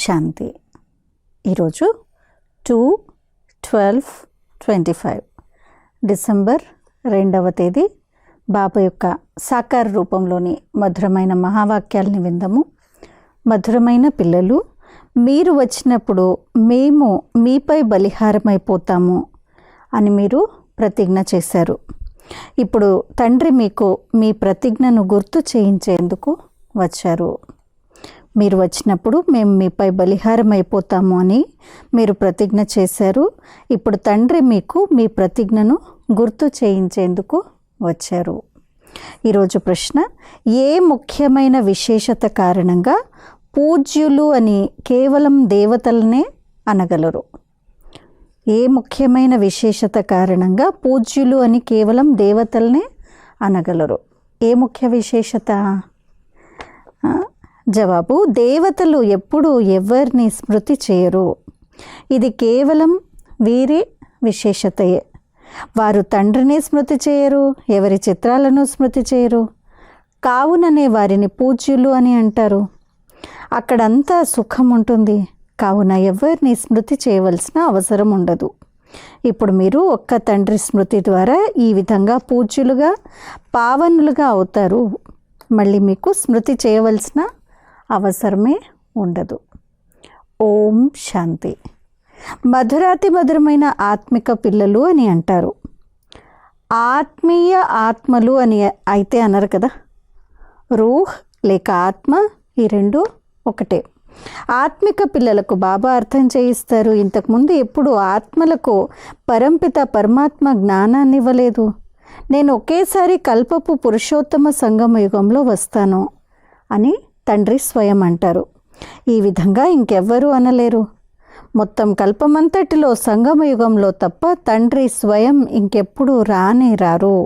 శాంతి. ఈరోజు 2/12/25 డిసెంబర్ 2వ తేదీ. బాబా యొక్క సాకార రూపంలోని మధురమైన మహావాక్యాలని విందాము. మధురమైన పిల్లలు, మీరు వచ్చినప్పుడు మేము మీపై బలిహారమైపోతాము అని మీరు ప్రతిజ్ఞ చేశారు. ఇప్పుడు తండ్రి మీకు మీ ప్రతిజ్ఞను గుర్తు చేయించేందుకు వచ్చారు. మీరు వచ్చినప్పుడు మేము మీపై బలిహారం అయిపోతాము అని మీరు ప్రతిజ్ఞ చేశారు. ఇప్పుడు తండ్రి మీకు మీ ప్రతిజ్ఞను గుర్తు చేయించేందుకు వచ్చారు. ఈరోజు ప్రశ్న: ఏ ముఖ్యమైన విశేషత కారణంగా పూజ్యులు అని కేవలం దేవతలనే అనగలరు? ఏ ముఖ్యమైన విశేషత కారణంగా పూజ్యులు అని కేవలం దేవతలనే అనగలరు? ఏ ముఖ్య విశేషత? జవాబు: దేవతలు ఎప్పుడూ ఎవరిని స్మృతి చేయరు. ఇది కేవలం వీరి విశేషతయే. వారు తండ్రిని స్మృతి చేయరు, ఎవరి చిత్రాలను స్మృతి చేయరు. కావుననే వారిని పూజ్యులు అని అంటారు. అక్కడంతా సుఖం ఉంటుంది, కావున ఎవరిని స్మృతి చేయవలసిన అవసరం ఉండదు. ఇప్పుడు మీరు ఒక్క తండ్రి స్మృతి ద్వారా ఈ విధంగా పూజ్యులుగా పావనులుగా అవుతారు. మళ్ళీ మీకు స్మృతి చేయవలసిన అవసరమే ఉండదు. ఓం శాంతి. మధురాతి మధురమైన ఆత్మిక పిల్లలు అని అంటారు. ఆత్మీయ ఆత్మలు అని అయితే అనరు కదా. రూహ్ లేక ఆత్మ, ఈ రెండు ఒకటే. ఆత్మిక పిల్లలకు బాబా అర్థం చేయిస్తారు. ఇంతకుముందు ఎప్పుడు ఆత్మలకు పరంపిత పరమాత్మ జ్ఞానాన్ని ఇవ్వలేదు. నేను ఒకేసారి కల్పపు పురుషోత్తమ సంగమ యుగంలో వస్తాను అని తండ్రి స్వయం అంటారు. ఈ విధంగా ఇంకెవ్వరూ అనలేరు. మొత్తం కల్పమంతటిలో సంగమ యుగంలో తప్ప తండ్రి స్వయం ఇంకెప్పుడు రానే రారు.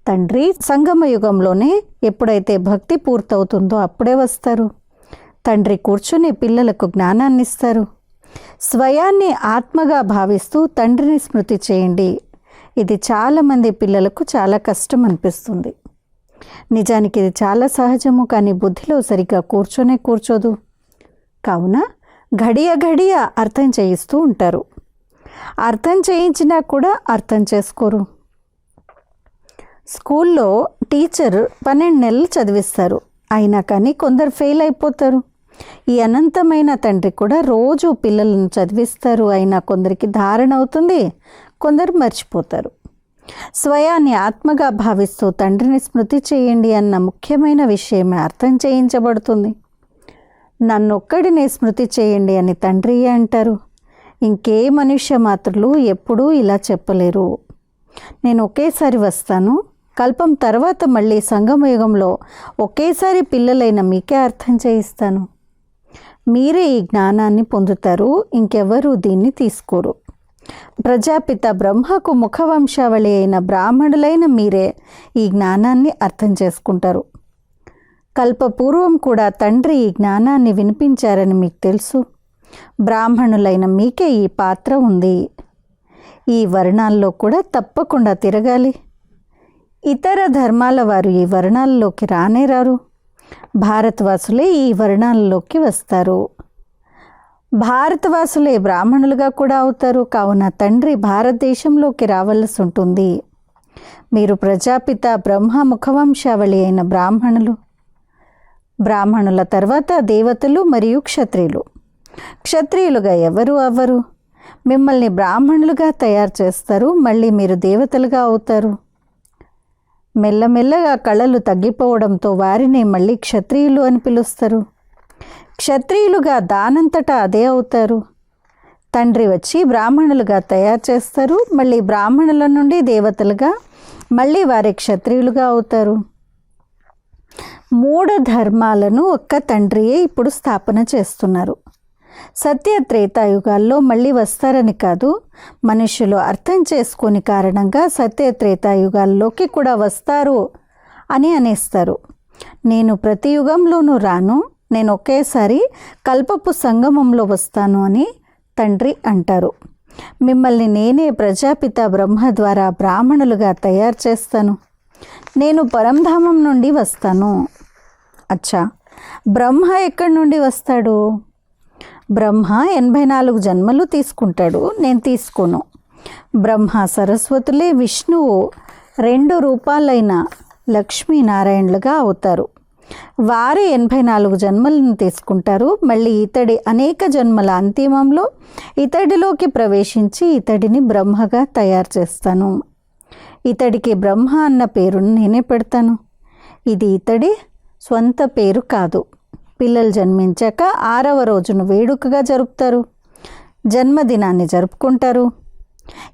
తండ్రి సంగమ యుగంలోనే ఎప్పుడైతే భక్తి పూర్తవుతుందో అప్పుడే వస్తారు. తండ్రి కూర్చుని పిల్లలకు జ్ఞానాన్ని ఇస్తారు. స్వయాన్ని ఆత్మగా భావిస్తూ తండ్రిని స్మృతి చేయండి. ఇది చాలామంది పిల్లలకు చాలా కష్టం అనిపిస్తుంది. నిజానికి ఇది చాలా సహజము, కానీ బుద్ధిలో సరిగ్గా కూర్చోదు. కావున ఘడియ ఘడియ అర్థం చేయిస్తూ ఉంటారు. అర్థం చేయించినా కూడా అర్థం చేసుకోరు. స్కూల్లో టీచర్ 12 నెలలు చదివిస్తారు, అయినా కానీ కొందరు ఫెయిల్ అయిపోతారు. ఈ అనంతమైన తండ్రి కూడా రోజు పిల్లలను చదివిస్తారు, అయినా కొందరికి ధారణ అవుతుంది, కొందరు మర్చిపోతారు. స్వయాన్ని ఆత్మగా భావిస్తూ తండ్రిని స్మృతి చేయండి అన్న ముఖ్యమైన విషయమే అర్థం చేయించబడుతుంది. నన్నొక్కడినే స్మృతి చేయండి అని తండ్రియే అంటారు. ఇంకే మనుష్య మాత్రులు ఎప్పుడూ ఇలా చెప్పలేరు. నేను ఒకేసారి వస్తాను, కల్పం తర్వాత మళ్ళీ సంగమయుగంలో ఒకేసారి పిల్లలైన మీకే అర్థం చేయిస్తాను. మీరే ఈ జ్ఞానాన్ని పొందుతారు, ఇంకెవరూ దీన్ని తీసుకోరు. ప్రజాపిత బ్రహ్మకు ముఖవంశావళి అయిన బ్రాహ్మణులైన మీరే ఈ జ్ఞానాన్ని అర్థం చేసుకుంటారు. కల్పపూర్వం కూడా తండ్రి ఈ జ్ఞానాన్ని వినిపించారని మీకు తెలుసు. బ్రాహ్మణులైన మీకే ఈ పాత్ర ఉంది. ఈ వర్ణాల్లో కూడా తప్పకుండా తిరగాలి. ఇతర ధర్మాల వారు ఈ వర్ణాలలోకి రానే రారు. భారతవాసులే ఈ వర్ణాలలోకి వస్తారు. భారతవాసులే బ్రాహ్మణులుగా కూడా అవుతారు. కావున తండ్రి భారతదేశంలోకి రావాల్సి ఉంటుంది. మీరు ప్రజాపిత బ్రహ్మ ముఖవంశావళి అయిన బ్రాహ్మణులు. బ్రాహ్మణుల తర్వాత దేవతలు మరియు క్షత్రియులు. క్షత్రియులుగా ఎవరు అవ్వరు. మిమ్మల్ని బ్రాహ్మణులుగా తయారు చేస్తారు, మళ్ళీ మీరు దేవతలుగా అవుతారు. మెల్లమెల్లగా కళలు తగ్గిపోవడంతో వారిని మళ్ళీ క్షత్రియులు అని పిలుస్తారు. క్షత్రియులుగా దానంతటా అదే అవుతారు. తండ్రి వచ్చి బ్రాహ్మణులుగా తయారు చేస్తారు, మళ్ళీ బ్రాహ్మణుల నుండి దేవతలుగా, మళ్ళీ వారి క్షత్రియులుగా అవుతారు. 3 ధర్మాలను ఒక్క తండ్రియే ఇప్పుడు స్థాపన చేస్తున్నారు. సత్య త్రేతాయుగాల్లో మళ్ళీ వస్తారని కాదు, మనుషులు అర్థం చేసుకోని కారణంగా సత్య త్రేతాయుగాల్లోకి కూడా వస్తారు అని అనేస్తారు. నేను ప్రతి యుగంలోనూ రాను, నేను ఒకేసారి కల్పపు సంగమంలో వస్తాను అని తండ్రి అంటారు. మిమ్మల్ని నేనే ప్రజాపిత బ్రహ్మ ద్వారా బ్రాహ్మణులుగా తయారు చేస్తాను. నేను పరంధామం నుండి వస్తాను. అచ్చా, బ్రహ్మ ఎక్కడి నుండి వస్తాడు? బ్రహ్మ 84 జన్మలు తీసుకుంటాడు, నేను తీసుకోను. బ్రహ్మ సరస్వతులే విష్ణువు 2 రూపాలైన లక్ష్మీనారాయణలుగా అవుతారు. వారే 84 జన్మలను తీసుకుంటారు. మళ్ళీ ఇతడి అనేక జన్మల అంతిమంలో ఇతడిలోకి ప్రవేశించి ఇతడిని బ్రహ్మగా తయారు చేస్తాను. ఇతడికి బ్రహ్మ అన్న పేరును నేనే పెడతాను. ఇది ఇతడి స్వంత పేరు కాదు. పిల్లలు జన్మించాక 6వ రోజును వేడుకగా జరుపుతారు, జన్మదినాన్ని జరుపుకుంటారు.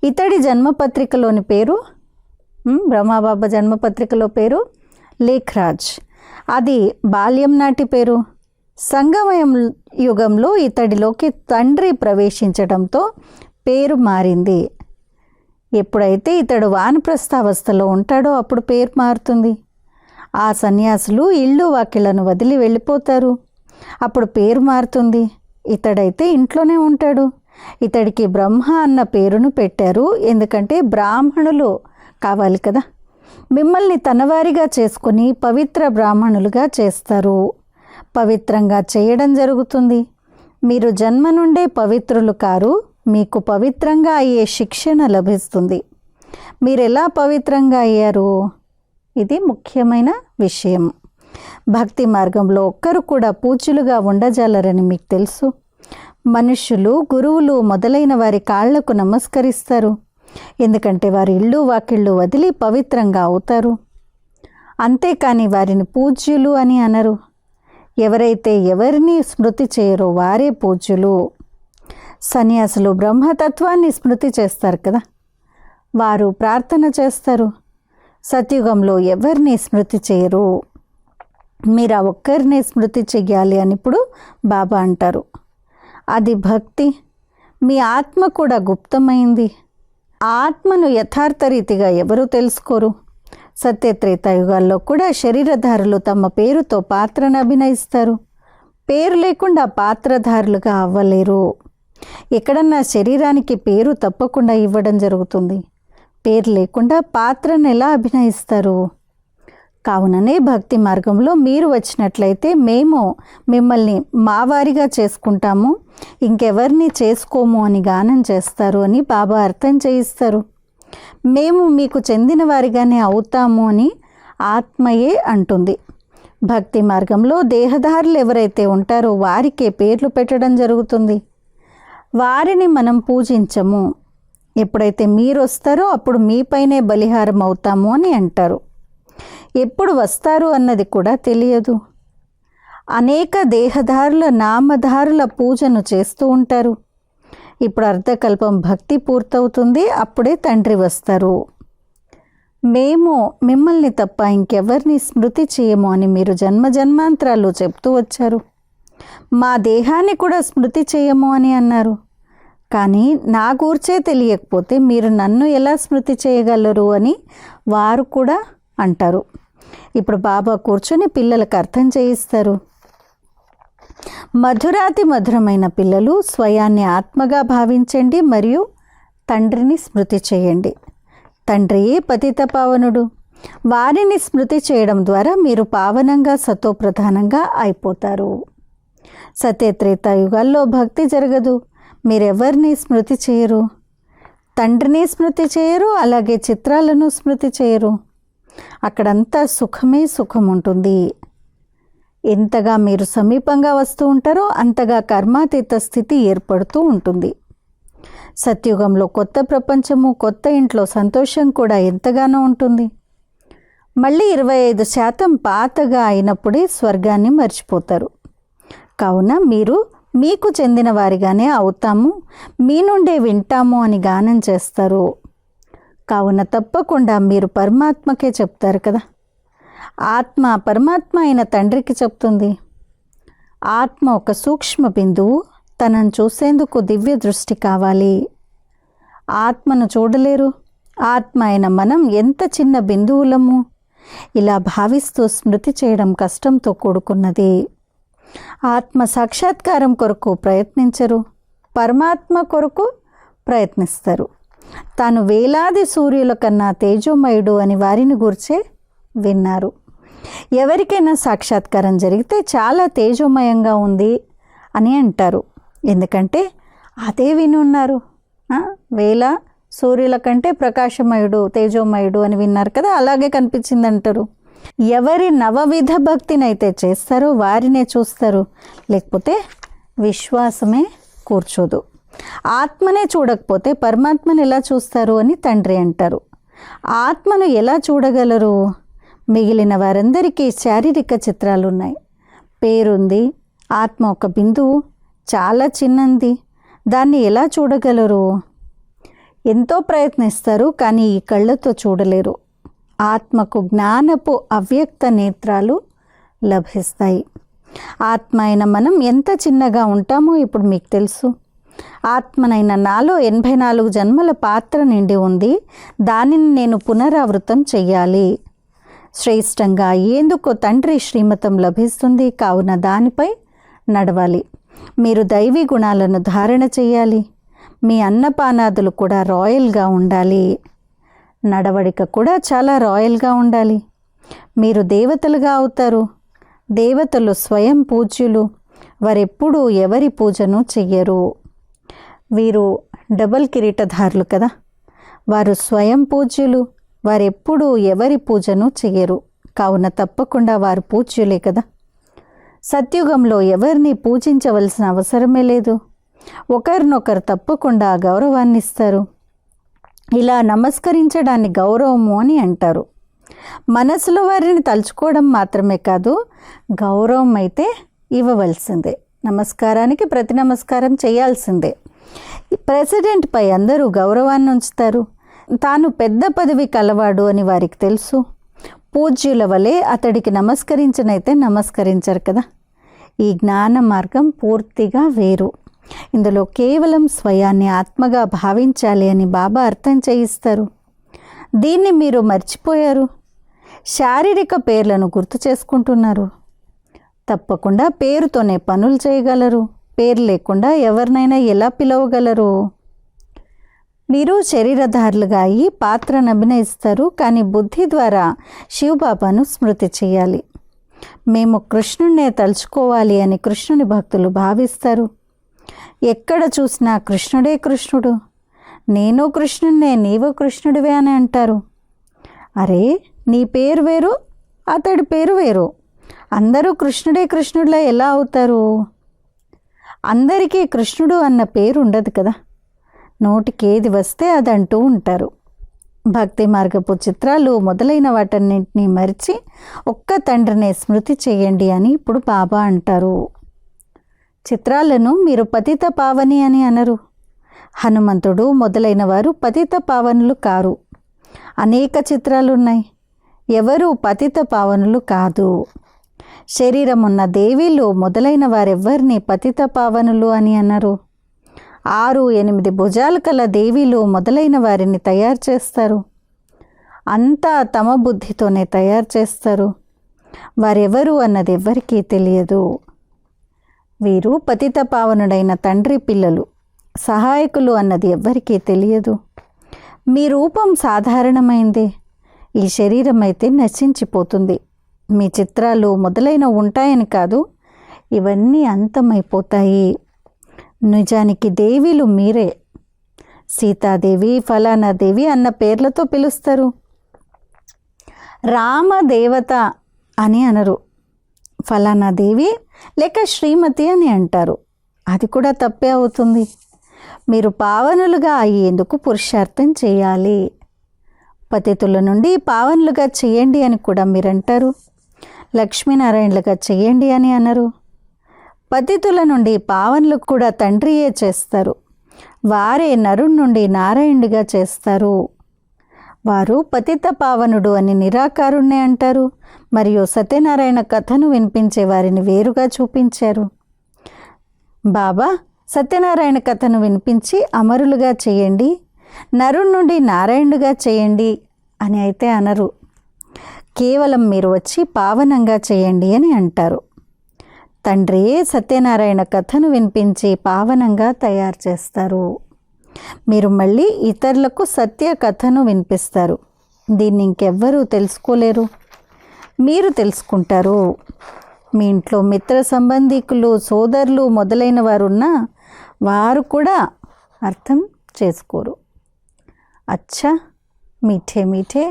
ఇతడి జన్మపత్రికలోని పేరు, బ్రహ్మబాబా జన్మపత్రికలో పేరు లేఖ్రాజ్. అది బాల్యం నాటి పేరు. సంగమయం యుగంలో ఇతడిలోకి తండ్రి ప్రవేశించడంతో పేరు మారింది. ఎప్పుడైతే ఇతడు వానప్రస్థావస్థలో ఉంటాడో అప్పుడు పేరు మారుతుంది. ఆ సన్యాసులు ఇళ్ళు వాకిళ్లను వదిలి వెళ్ళిపోతారు, అప్పుడు పేరు మారుతుంది. ఇతడైతే ఇంట్లోనే ఉంటాడు. ఇతడికి బ్రహ్మ అన్న పేరును పెట్టారు, ఎందుకంటే బ్రాహ్మణులు కావాలి కదా. మిమ్మల్ని తనవారిగా చేసుకుని పవిత్ర బ్రాహ్మణులుగా చేస్తారు. పవిత్రంగా చేయడం జరుగుతుంది. మీరు జన్మ నుండే పవిత్రులు కారు, మీకు పవిత్రంగా అయ్యే శిక్షణ లభిస్తుంది. మీరు ఎలా పవిత్రంగా అయ్యారు? ఇది ముఖ్యమైన విషయం. భక్తి మార్గంలో ఒక్కరు కూడా పూజ్యులుగా ఉండజాలరని మీకు తెలుసు. మనుష్యులు, గురువులు మొదలైన వారి కాళ్లకు నమస్కరిస్తారు, ఎందుకంటే వారి ఇళ్ళు వాకిళ్ళు వదిలి పవిత్రంగా అవుతారు. అంతేకాని వారిని పూజ్యులు అని అనరు. ఎవరైతే ఎవరిని స్మృతి చేయరో వారే పూజ్యులు. సన్యాసులు బ్రహ్మతత్వాన్ని స్మృతి చేస్తారు కదా, వారు ప్రార్థన చేస్తారు. సత్యుగంలో ఎవరిని స్మృతి చేయరు. మీరు ఆ ఒక్కరిని స్మృతి చెయ్యాలి అని ఇప్పుడు బాబా అంటారు. అది భక్తి. మీ ఆత్మ కూడా గుప్తమైంది. ఆత్మను యథార్థ రీతిగా ఎవరు తెలుసుకోరు. సత్యత్రేతాయుగాల్లో కూడా శరీరధారులు తమ పేరుతో పాత్రను అభినయిస్తారు. పేరు లేకుండా పాత్రధారులుగా అవ్వలేరు. ఎక్కడన్నా శరీరానికి పేరు తప్పకుండా ఇవ్వడం జరుగుతుంది. పేరు లేకుండా పాత్రను ఎలా అభినయిస్తారు? కావుననే భక్తి మార్గంలో మీరు వచ్చినట్లయితే మేము మిమ్మల్ని మావారిగా చేసుకుంటాము, ఇంకెవరిని చేసుకోము అని గానం చేస్తారు అని బాబా అర్థం చేయిస్తారు. మేము మీకు చెందిన వారిగానే అవుతాము అని ఆత్మయే అంటుంది. భక్తి మార్గంలో దేహదారులు ఎవరైతే ఉంటారో వారికే పేర్లు పెట్టడం జరుగుతుంది. వారిని మనం పూజించము. ఎప్పుడైతే మీరు వస్తారో అప్పుడు మీపైనే బలిహారం అవుతాము అని అంటారు. ఎప్పుడు వస్తారు అన్నది కూడా తెలియదు. అనేక దేహదారుల నామధారుల పూజను చేస్తూ ఉంటారు. ఇప్పుడు అర్ధకల్పం భక్తి పూర్తవుతుంది, అప్పుడే తండ్రి వస్తారు. మేము మిమ్మల్ని తప్ప ఇంకెవరిని స్మృతి చేయము అని మీరు జన్మజన్మాంతరాలు చెప్తూ వచ్చారు. మా దేహాన్ని కూడా స్మృతి చేయము అని అన్నారు. కానీ నా గూర్చే తెలియకపోతే మీరు నన్ను ఎలా స్మృతి చేయగలరు అని వారు కూడా అంటారు. ఇప్పుడు బాబా కూర్చొని పిల్లలకు అర్థం చేయిస్తారు. మధురాతి మధురమైన పిల్లలు, స్వయాన్ని ఆత్మగా భావించండి మరియు తండ్రిని స్మృతి చేయండి. తండ్రియే పతిత పావనుడు. వారిని స్మృతి చేయడం ద్వారా మీరు పావనంగా సతోప్రధానంగా అయిపోతారు. సత్యత్రేతాయుగాల్లో భక్తి జరగదు. మీరెవరిని స్మృతి చేయరు. తండ్రిని స్మృతి చేయరు, అలాగే చిత్రాలను స్మృతి చేయరు. అక్కడంతా సుఖమే సుఖం ఉంటుంది. ఎంతగా మీరు సమీపంగా వస్తూ ఉంటారో అంతగా కర్మాతీత స్థితి ఏర్పడుతూ ఉంటుంది. సత్యుగంలో కొత్త ప్రపంచము, కొత్త ఇంట్లో సంతోషం కూడా ఎంతగానో ఉంటుంది. మళ్ళీ 25% పాతగా అయినప్పుడే స్వర్గాన్ని మర్చిపోతారు. కావున మీరు మీకు చెందిన వారిగానే అవుతాము, మీ నుండే వింటాము అని గానం చేస్తారు. కావున తప్పకుండా మీరు పరమాత్మకే చెప్తారు కదా. ఆత్మ పరమాత్మ అయిన తండ్రికి చెప్తుంది. ఆత్మ ఒక సూక్ష్మ బిందువు, తనను చూసేందుకు దివ్య దృష్టి కావాలి. ఆత్మను చూడలేరు. ఆత్మ అయిన మనం ఎంత చిన్న బిందువులము. ఇలా భావిస్తూ స్మృతి చేయడం కష్టంతో కూడుకున్నది. ఆత్మ సాక్షాత్కారం కొరకు ప్రయత్నించరు, పరమాత్మ కొరకు ప్రయత్నిస్తారు. తాను వేలాది సూర్యుల కన్నా తేజోమయుడు అని వారిని గూర్చే విన్నారు. ఎవరికైనా సాక్షాత్కారం జరిగితే చాలా తేజోమయంగా ఉంది అని అంటారు. ఎందుకంటే అదే వినున్నారు. వేల సూర్యుల కంటే ప్రకాశమయుడు, తేజోమయుడు అని విన్నారు కదా, అలాగే కనిపించింది అంటారు. ఎవరి నవవిధ భక్తిని అయితే చేస్తారో వారినే చూస్తారు, లేకపోతే విశ్వాసమే కూర్చోదు. ఆత్మనే చూడకపోతే పరమాత్మను ఎలా చూస్తారు అని తండ్రి అంటారు. ఆత్మను ఎలా చూడగలరు? మిగిలిన వారందరికీ శారీరక చిత్రాలు ఉన్నాయి, పేరుంది, ఆత్మ ఒక బిందువు చాలా చిన్నది, దాన్ని ఎలా చూడగలరు? ఎంతో ప్రయత్నిస్తారు, కానీ ఈ కళ్ళతో చూడలేరు. ఆత్మకు జ్ఞానపు అవ్యక్త నేత్రాలు లభిస్తాయి. ఆత్మ అయిన మనం ఎంత చిన్నగా ఉంటామో ఇప్పుడు మీకు తెలుసు. ఆత్మనైన నాలో 84 జన్మల పాత్ర నిండి ఉంది, దానిని నేను పునరావృతం చెయ్యాలి. శ్రేష్టంగా అయ్యేందుకు తండ్రి శ్రీమతం లభిస్తుంది, కావున దానిపై నడవాలి. మీరు దైవీ గుణాలను ధారణ చేయాలి. మీ అన్నపానాదులు కూడా రాయల్గా ఉండాలి. నడవడిక కూడా చాలా రాయల్గా ఉండాలి. మీరు దేవతలుగా అవుతారు. దేవతలు స్వయం పూజ్యులు, వారెప్పుడూ ఎవరి పూజను చెయ్యరు. వీరు డబల్ కిరీటధారులు కదా, వారు స్వయం పూజ్యులు, వారెప్పుడూ ఎవరి పూజను చెయ్యరు, కావున తప్పకుండా వారు పూజ్యులే కదా. సత్యుగంలో ఎవరిని పూజించవలసిన అవసరమే లేదు. ఒకరినొకరు తప్పకుండా గౌరవాన్ని ఇస్తారు. ఇలా నమస్కరించడాన్ని గౌరవము అని అంటారు. మనసులో వారిని తలుచుకోవడం మాత్రమే కాదు, గౌరవం అయితే ఇవ్వవలసిందే. నమస్కారానికి ప్రతి నమస్కారం చేయాల్సిందే. ప్రెసిడెంట్పై అందరూ గౌరవాన్ని ఉంచుతారు. తాను పెద్ద పదవి కలవాడు అని వారికి తెలుసు. పూజ్యుల వలె అతడికి నమస్కరించనైతే నమస్కరించరు కదా. ఈ జ్ఞాన మార్గం పూర్తిగా వేరు. ఇందులో కేవలం స్వయాన్ని ఆత్మగా భావించాలి అని బాబా అర్థం చేయిస్తారు. దీన్ని మీరు మర్చిపోయారు. శారీరక పేర్లను గుర్తు చేసుకుంటున్నారు. తప్పకుండా పేరుతోనే పనులు చేయగలరు. పేరు లేకుండా ఎవరినైనా ఎలా పిలవగలరు? మీరు శరీరధారులుగా అయ్యి పాత్రను అభినయిస్తారు, కానీ బుద్ధి ద్వారా శివబాబాను స్మృతి చేయాలి. మేము కృష్ణుడినే తలుచుకోవాలి అని కృష్ణుని భక్తులు భావిస్తారు. ఎక్కడ చూసినా కృష్ణుడే కృష్ణుడు, నేను కృష్ణుడినే, నీవు కృష్ణుడివే అని అంటారు. అరే, నీ పేరు వేరు, అతడి పేరు వేరు, అందరూ కృష్ణుడే కృష్ణుడిలా ఎలా అవుతారు? అందరికీ కృష్ణుడు అన్న పేరు ఉండదు కదా. నోటికి ఏది వస్తే అది అంటూ ఉంటారు. భక్తి మార్గపు చిత్రాలు మొదలైన వాటన్నింటినీ మరిచి ఒక్క తండ్రినే స్మృతి చేయండి అని ఇప్పుడు బాబా అంటారు. చిత్రాలను మీరు పతిత పావని అని అనరు. హనుమంతుడు మొదలైన వారు పతిత పావనులు కారు. అనేక చిత్రాలున్నాయి, ఎవరు పతిత పావనులు కాదు. శరీరం ఉన్న దేవీలు మొదలైన వారెవ్వరిని పతిత పావనులు అని అన్నారు. 6-8 భుజాలు కల దేవీలు మొదలైన వారిని తయారు చేస్తారు. అంతా తమ బుద్ధితోనే తయారు చేస్తారు. వారెవరు అన్నది ఎవ్వరికీ తెలియదు. వీరు పతిత పావనుడైన తండ్రి పిల్లలు, సహాయకులు అన్నది ఎవ్వరికీ తెలియదు. మీ రూపం సాధారణమైందే, ఈ శరీరం అయితే నశించిపోతుంది. మీ చిత్రాలు మొదలైన ఉంటాయని కాదు, ఇవన్నీ అంతమైపోతాయి. నిజానికి దేవీలు మీరే. సీతాదేవి, ఫలానాదేవి అన్న పేర్లతో పిలుస్తారు. రామదేవత అని అనరు. ఫలానాదేవి లేక శ్రీమతి అని అంటారు. అది కూడా తప్పే అవుతుంది. మీరు పావనులుగా అయ్యేందుకు పురుషార్థం చేయాలి. పతితుల నుండి పావనులుగా చేయండి అని కూడా మీరంటారు. లక్ష్మీనారాయణలుగా చేయండి అని అనరు. పతితుల నుండి పావనులు కూడా తండ్రియే చేస్తారు. వారే నరుడి నుండి నారాయణుడిగా చేస్తారు. వారు పతిత పావనుడు అని నిరాకారుణ్ణే అంటారు. మరియు సత్యనారాయణ కథను వినిపించే వారిని వేరుగా చూపించారు. బాబా సత్యనారాయణ కథను వినిపించి అమరులుగా చేయండి, నరుడి నుండి నారాయణుడిగా చేయండి అని అయితే అనరు. కేవలం మీరు వచ్చి పావనంగా చేయండి అని అంటారు. తండ్రియే సత్యనారాయణ కథను వినిపించి పావనంగా తయారు చేస్తారు. మీరు మళ్ళీ ఇతరులకు సత్య కథను వినిపిస్తారు. దీన్ని ఇంకెవ్వరూ తెలుసుకోలేరు, మీరు తెలుసుకుంటారు. మీ ఇంట్లో మిత్ర సంబంధికులు, సోదరులు మొదలైన వారున్నా వారు కూడా అర్థం చేసుకోరు. अच्छा मीठे मीठे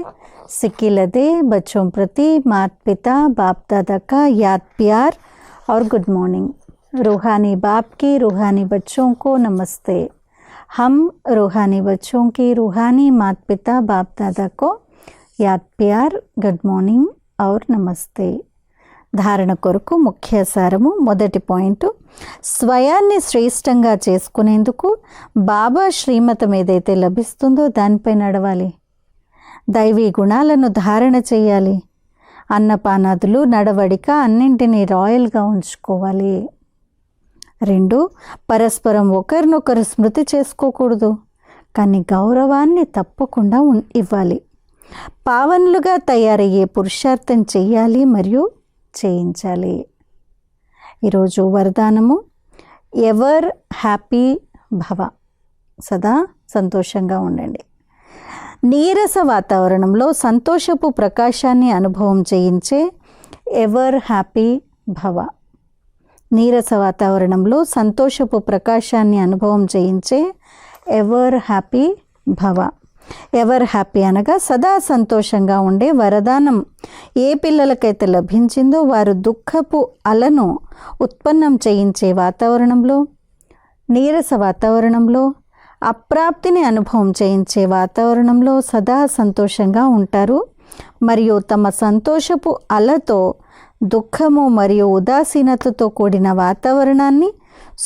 सिक्की लदे बच्चों प्रति माता पिता बाप दादा का याद प्यार और गुड मॉर्निंग. रूहानी बाप की रूहानी बच्चों को नमस्ते. हम रूहानी बच्चों की रूहानी माता पिता बाप दादा को याद प्यार गुड मॉर्निंग और नमस्ते. ధారణ కొరకు ముఖ్య సారము. మొదటి పాయింట్, స్వయాన్ని శ్రేష్టంగా చేసుకునేందుకు బాబా శ్రీమతం ఏదైతే లభిస్తుందో దానిపై నడవాలి. దైవీ గుణాలను ధారణ చేయాలి. అన్నపానాదులు, నడవడిక అన్నింటినీ రాయల్గా ఉంచుకోవాలి. 2, పరస్పరం ఒకరినొకరు స్మృతి చేసుకోకూడదు, కానీ గౌరవాన్ని తప్పకుండా ఇవ్వాలి. పావనులుగా తయారయ్యే పురుషార్థం చెయ్యాలి మరియు చేయించాలి. ఈరోజు వరదానము, ఎవర్ హ్యాపీ భవ, సదా సంతోషంగా ఉండండి. నీరస వాతావరణంలో సంతోషపు ప్రకాశాన్ని అనుభవం చేయించే ఎవర్ హ్యాపీ భవ. నీరస వాతావరణంలో సంతోషపు ప్రకాశాన్ని అనుభవం చేయించే ఎవర్ హ్యాపీ భవ. ఎవర్ హ్యాపీ అనగా సదా సంతోషంగా ఉండే వరదానం ఏ పిల్లలకైతే లభించిందో వారు దుఃఖపు అలను ఉత్పన్నం చేయించే వాతావరణంలో, నీరస వాతావరణంలో, అప్రాప్తిని అనుభవం చేయించే వాతావరణంలో సదా సంతోషంగా ఉంటారు మరియు తమ సంతోషపు అలతో దుఃఖము మరియు ఉదాసీనతతో కూడిన వాతావరణాన్ని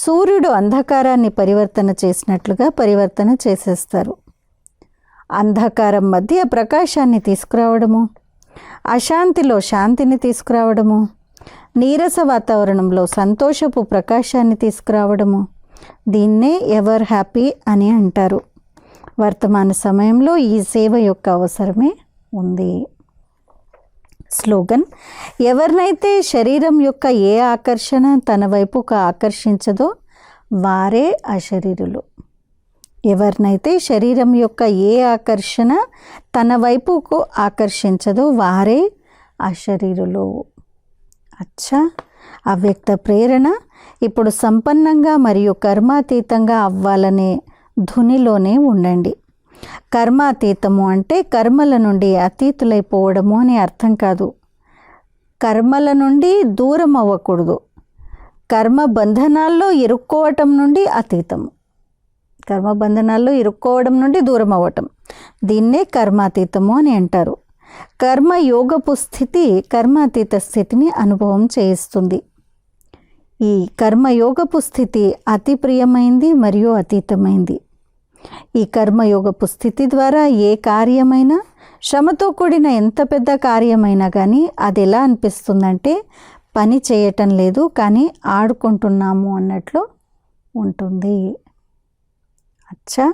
సూర్యుడు అంధకారాన్ని పరివర్తన చేసినట్లుగా పరివర్తన చేసేస్తారు. అంధకారం మధ్య ప్రకాశాన్ని తీసుకురావడము, అశాంతిలో శాంతిని తీసుకురావడము, నీరస వాతావరణంలో సంతోషపు ప్రకాశాన్ని తీసుకురావడము, దీన్నే ఎవర్ హ్యాపీ అని అంటారు. వర్తమాన సమయంలో ఈ సేవ యొక్క అవసరమే ఉంది. స్లోగన్, ఎవరినైతే శరీరం యొక్క ఏ ఆకర్షణ తన వైపుకు ఆకర్షించదో వారే అశరీరులు. ఎవరినైతే శరీరం యొక్క ఏ ఆకర్షణ తన వైపుకు ఆకర్షించదో వారే అశరీరులు. అచ్చా, అవ్యక్త ప్రేరణ ఇప్పుడు సంపన్నంగా మరియు కర్మాతీతంగా అవ్వాలనే ధునిలోనే ఉండండి. కర్మాతీతము అంటే కర్మల నుండి అతీతులైపోవడము అని అర్థం కాదు. కర్మల నుండి దూరం అవ్వకూడదు. కర్మ బంధనాల్లో ఇరుక్కోవటం నుండి అతీతము. కర్మబంధనాల్లో ఇరుక్కోవడం నుండి దూరం అవ్వటం, దీన్నే కర్మాతీతము అని అంటారు. కర్మయోగపు స్థితి కర్మాతీత స్థితిని అనుభవం చేయిస్తుంది. ఈ కర్మయోగపు స్థితి అతి ప్రియమైంది మరియు అతీతమైంది. ఈ కర్మయోగపు స్థితి ద్వారా ఏ కార్యమైనా, శ్రమతో కూడిన ఎంత పెద్ద కార్యమైనా కానీ అది ఎలా అనిపిస్తుందంటే పని చేయటం లేదు కానీ ఆడుకుంటున్నాము అన్నట్లు ఉంటుంది. అచ్చా,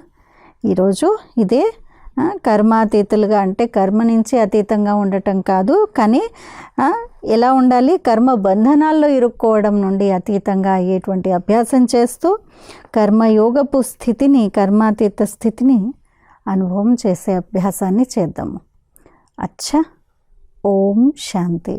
ఈరోజు ఇదే కర్మాతీతులుగా అంటే కర్మ నుంచి అతీతంగా ఉండటం కాదు, కానీ ఎలా ఉండాలి, కర్మ బంధనాల్లో ఇరుక్కోవడం నుండి అతీతంగా అయ్యేటువంటి అభ్యాసం చేస్తూ కర్మయోగపు స్థితిని, కర్మాతీత స్థితిని అనుభవం చేసే అభ్యాసాన్ని చేద్దాము. అచ్చా, ఓం శాంతి.